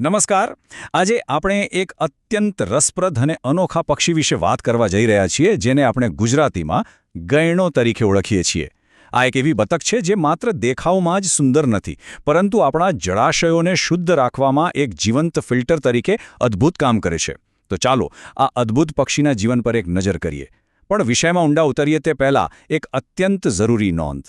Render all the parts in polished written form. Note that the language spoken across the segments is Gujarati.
નમસ્કાર. આજે આપણે એક અત્યંત રસપ્રદ અને અનોખા પક્ષી વિશે વાત કરવા જઈ રહ્યા છીએ, જેને આપણે ગુજરાતીમાં ગયણો તરીકે ઓળખીએ છીએ. આ એક એવી બતક છે જે માત્ર દેખાવમાં જ સુંદર નથી, પરંતુ આપણા જળાશયોને શુદ્ધ રાખવામાં એક જીવંત ફિલ્ટર તરીકે અદ્ભુત કામ કરે છે. તો ચાલો આ અદ્ભુત પક્ષીના જીવન પર એક નજર કરીએ. પણ વિષયમાં ઊંડા ઉતરીએ તે પહેલાં એક અત્યંત જરૂરી નોંધ.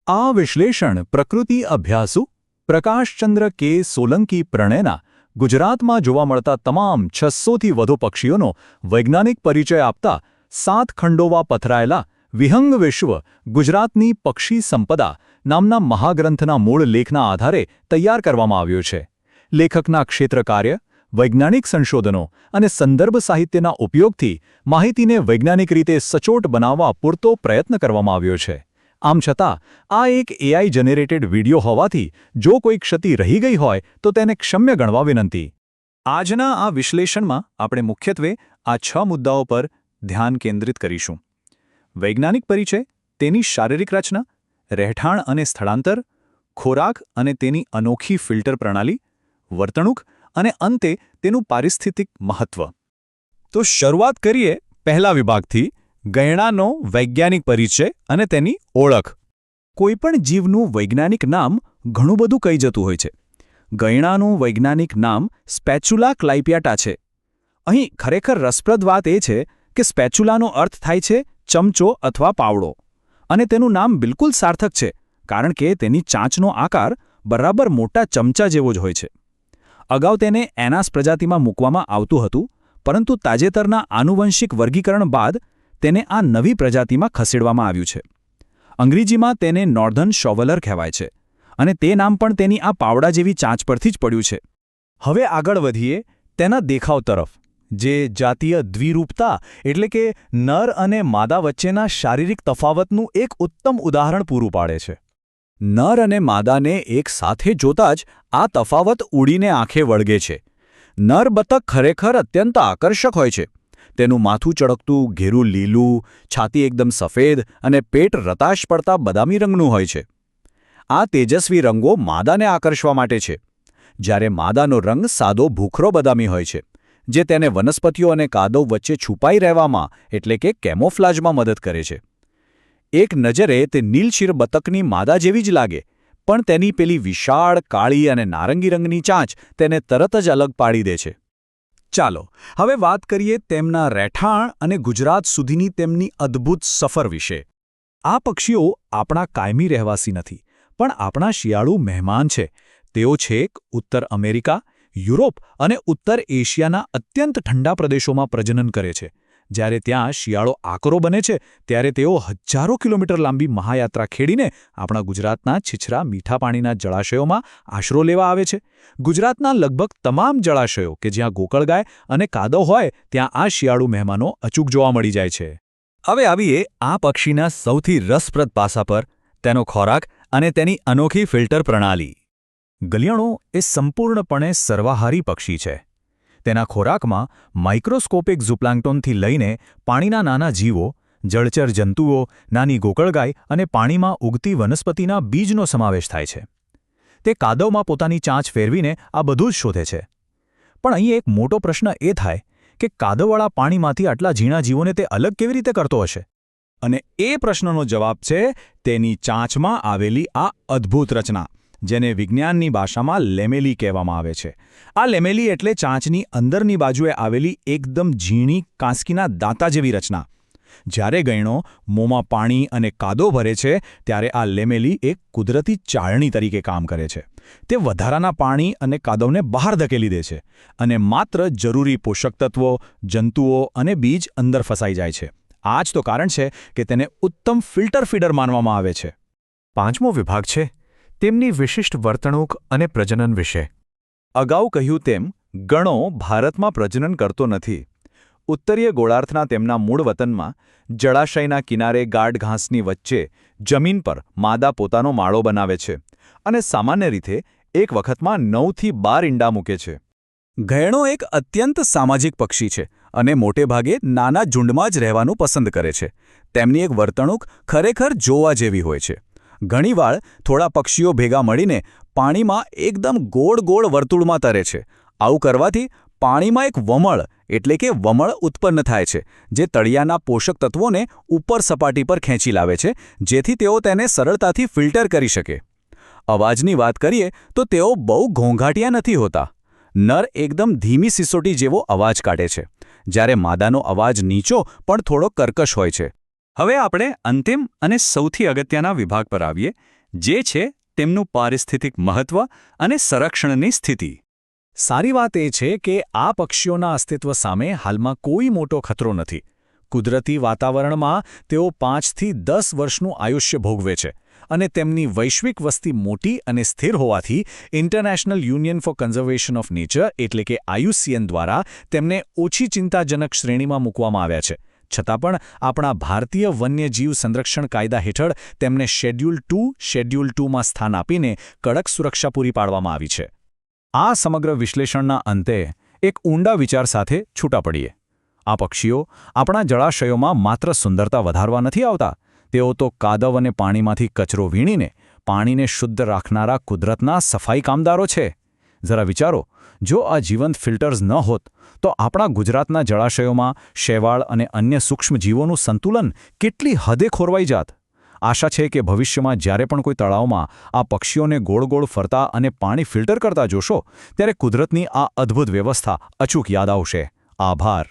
આ વિશ્લેષણ પ્રકૃતિ અભ્યાસુ પ્રકાશચંદ્ર કે સોલંકી પ્રણયના ગુજરાતમાં જોવા મળતા તમામ 600થી વધુ પક્ષીઓનો વૈજ્ઞાનિક પરિચય આપતા 7 ખંડોમાં પથરાયેલા વિહંગ વિશ્વ ગુજરાતની પક્ષી સંપદા નામના મહાગ્રંથના મૂળ લેખના આધારે તૈયાર કરવામાં આવ્યો છે. લેખકના ક્ષેત્ર કાર્ય, વૈજ્ઞાનિક સંશોધનો અને સંદર્ભ સાહિત્યના ઉપયોગથી માહિતીને વૈજ્ઞાનિક રીતે સચોટ બનાવવા પૂરતો પ્રયત્ન કરવામાં આવ્યો છે. આમ છતાં આ એક એઆઈ જનરેટેડ વિડિયો હોવાથી જો કોઈ ક્ષતિ રહી ગઈ હોય તો તેને ક્ષમ્ય ગણવા વિનંતી. આજના આ વિશ્લેષણમાં આપણે મુખ્યત્વે આ 6 મુદ્દાઓ પર ધ્યાન કેન્દ્રિત કરીશું. વૈજ્ઞાનિક પરિચય, તેની શારીરિક રચના, રહેઠાણ અને સ્થળાંતર, ખોરાક અને તેની અનોખી ફિલ્ટર પ્રણાલી, વર્તણૂક અને અંતે તેનું પારિસ્થિતિક મહત્વ. તો શરૂઆત કરીએ પહેલા વિભાગથી, ગયણાનો વૈજ્ઞાનિક પરિચય અને તેની ઓળખ. કોઈપણ જીવનું વૈજ્ઞાનિક નામ ઘણું બધું કહી જતું હોય છે. ગયણાનું વૈજ્ઞાનિક નામ સ્પેચ્યુલા ક્લાઇપિયાટા છે. અહીં ખરેખર રસપ્રદ વાત એ છે કે સ્પેચ્યુલાનો અર્થ થાય છે ચમચો અથવા પાવડો, અને તેનું નામ બિલકુલ સાર્થક છે, કારણ કે તેની ચાંચનો આકાર બરાબર મોટા ચમચા જેવો જ હોય છે. અગાઉ તેને એનાસ પ્રજાતિમાં મૂકવામાં આવતું હતું, પરંતુ તાજેતરના આનુવંશિક વર્ગીકરણ બાદ તેને આ નવી પ્રજાતિમાં ખસેડવામાં આવ્યું છે. અંગ્રેજીમાં તેને નોર્ધન શોવલર કહેવાય છે, અને તે નામ પણ તેની આ પાવડા જેવી ચાંચ પરથી જ પડ્યું છે. હવે આગળ વધીએ તેના દેખાવ તરફ, જે જાતીય દ્વિરૂપતા એટલે કે નર અને માદા વચ્ચેના શારીરિક તફાવતનું એક ઉત્તમ ઉદાહરણ પૂરું પાડે છે. નર અને માદાને એક સાથે જોતા જ આ તફાવત ઉડીને આંખે વળગે છે. નર બતક ખરેખર અત્યંત આકર્ષક હોય છે. તેનું માથું ચળકતું, ઘેરું લીલું, છાતી એકદમ સફેદ અને પેટ રતાશ પડતા બદામી રંગનું હોય છે. આ તેજસ્વી રંગો માદાને આકર્ષવા માટે છે, જ્યારે માદાનો રંગ સાદો ભૂખરો બદામી હોય છે, જે તેને વનસ્પતિઓ અને કાદવ વચ્ચે છુપાઈ રહેવામાં એટલે કે કેમોફ્લાજમાં મદદ કરે છે. એક નજરે તે નીલશિર બતકની માદા જેવી જ લાગે, પણ તેની પેલી વિશાળ કાળી અને નારંગી રંગની ચાંચ તેને તરત જ અલગ પાડી દે છે. ચાલો હવે વાત કરીએ તેમના રહેઠાણ અને ગુજરાત સુધીની તેમની અદ્ભુત સફર વિશે. આ પક્ષીઓ આપણા કાયમી રહેવાસી નથી, પણ આપણા શિયાળુ મહેમાન છે. તેઓ છેક ઉત્તર અમેરિકા, યુરોપ અને ઉત્તર એશિયાના અત્યંત ઠંડા પ્રદેશોમાં પ્રજનન કરે છે. જ્યારે ત્યાં શિયાળો આકરો બને છે, ત્યારે તેઓ હજારો કિલોમીટર લાંબી મહાયાત્રા ખેડીને આપણા ગુજરાતના છીછરા મીઠા પાણીના જળાશયોમાં આશરો લેવા આવે છે. ગુજરાતના લગભગ તમામ જળાશયો કે જ્યાં ગોકળગાય અને કાદવ હોય, ત્યાં આ શિયાળુ મહેમાનો અચૂક જોવા મળી જાય છે. હવે આવીએ આ પક્ષીના સૌથી રસપ્રદ પાસા પર, તેનો ખોરાક અને તેની અનોખી ફિલ્ટર પ્રણાલી. ગલિયાણો એ સંપૂર્ણપણે સર્વાહારી પક્ષી છે. તેના ખોરાકમાં માઇક્રોસ્કોપિક ઝૂપ્લાન્ક્ટનથી લઈને પાણીના નાના જીવો, જળચર જંતુઓ, નાની ગોકળગાય અને પાણીમાં ઉગતી વનસ્પતિના બીજનો સમાવેશ થાય છે. તે કાદવમાં પોતાની ચાંચ ફેરવીને આ બધું જ શોધે છે. પણ અહીં એક મોટો પ્રશ્ન એ થાય કે કાદવવાળા પાણીમાંથી આટલા ઝીણા જીવોને તે અલગ કેવી રીતે કરતો હશે? અને એ પ્રશ્નનો જવાબ છે તેની ચાંચમાં આવેલી આ અદ્ભુત રચના, જેને વિજ્ઞાનની ભાષામાં લેમેલી કહેવામાં આવે છે. આ લેમેલી એટલે ચાંચની અંદરની બાજુએ આવેલી એકદમ ઝીણી કાંસકીના દાંતા જેવી રચના. જ્યારે ગયણો મોંમાં પાણી અને કાદવ ભરે છે, ત્યારે આ લેમેલી એક કુદરતી ચાળણી તરીકે કામ કરે છે. તે વધારાના પાણી અને કાદવને બહાર ધકેલી દે છે, અને માત્ર જરૂરી પોષક તત્વો, જંતુઓ અને બીજ અંદર ફસાઈ જાય છે. આ જ તો કારણ છે કે તેને ઉત્તમ ફિલ્ટર ફીડર માનવામાં આવે છે. પાંચમો વિભાગ છે તેમની વિશિષ્ટ વર્તણૂક અને પ્રજનન વિશે. અગાઉ કહ્યું તેમ ગણો ભારતમાં પ્રજનન કરતો નથી. ઉત્તરીય ગોળાર્ધના તેમના મૂળ વતનમાં જળાશયના કિનારે ગાઢ ઘાસની વચ્ચે જમીન પર માદા પોતાનો માળો બનાવે છે, અને સામાન્ય રીતે એક વખતમાં 9 થી 12 ઈંડા મૂકે છે. ગયણો એક અત્યંત સામાજિક પક્ષી છે અને મોટે ભાગે નાના ઝુંડમાં જ રહેવાનું પસંદ કરે છે. તેમની એક વર્તણૂક ખરેખર જોવા જેવી હોય છે. ઘણીવાર થોડા પક્ષીઓ ભેગા મળીને પાણીમાં એકદમ ગોળ ગોળ વર્તુળમાં તરે છે આવું કરવાથી પાણીમાં એક વમળ એટલે કે વમળ ઉત્પન્ન થાય છે, જે તળિયાના પોષક તત્વોને ઉપર સપાટી પર ખેંચી લાવે છે, જેથી તેઓ તેને સરળતાથી ફિલ્ટર કરી શકે. અવાજની વાત કરીએ તો તેઓ બહુ ઘોંઘાટિયા નથી હોતા. નર એકદમ ધીમી સિસોટી જેવો અવાજ કાઢે છે, જ્યારે માદાનો અવાજ નીચો પણ થોડો કર્કશ હોય છે. હવે આપણે અંતિમ અને સૌથી અગત્યના વિભાગ પર આવીએ, જે છે તેમનું પારિસ્થિતિક મહત્વ અને સંરક્ષણની સ્થિતિ. સારી વાત એ છે કે આ પક્ષીઓના અસ્તિત્વ સામે હાલમાં કોઈ મોટો ખતરો નથી. કુદરતી વાતાવરણમાં તેઓ 5 થી 10 વર્ષનું આયુષ્ય ભોગવે છે અને તેમની વૈશ્વિક વસ્તી મોટી અને સ્થિર હોવાથી international union for conservation of nature એટલે કે IUCN દ્વારા તેમને ઓછી ચિંતાજનક શ્રેણીમાં મૂકવામાં આવ્યા છે. છતાં પણ આપણા ભારતીય વન્યજીવ સંરક્ષણ કાયદા હેઠળ તેમને શેડ્યુલ 2માં સ્થાન આપીને કડક સુરક્ષા પૂરી પાડવામાં આવી છે. આ સમગ્ર વિશ્લેષણના અંતે એક ઊંડા વિચાર સાથે છૂટા પડીએ. આ પક્ષીઓ આપણા જળાશયોમાં માત્ર સુંદરતા વધારવા નથી આવતા, તેઓ તો કાદવ અને પાણીમાંથી કચરો વીણીને પાણીને શુદ્ધ રાખનારા કુદરતના સફાઈ કામદારો છે. જરા વિચારો, જો આ જીવંત ફિલ્ટર્સ ન હોત તો આપણા ગુજરાતના જળાશયોમાં શેવાળ અને અન્ય સૂક્ષ્મ જીવોનું સંતુલન કેટલી હદે ખોરવાઈ જાત. આશા છે કે ભવિષ્યમાં જ્યારે પણ કોઈ તળાવમાં આ પક્ષીઓને ગોળ ગોળ ફરતા અને પાણી ફિલ્ટર કરતા જોશો, ત્યારે કુદરતની આ અદ્ભુત વ્યવસ્થા અચૂક યાદ આવશે. આભાર.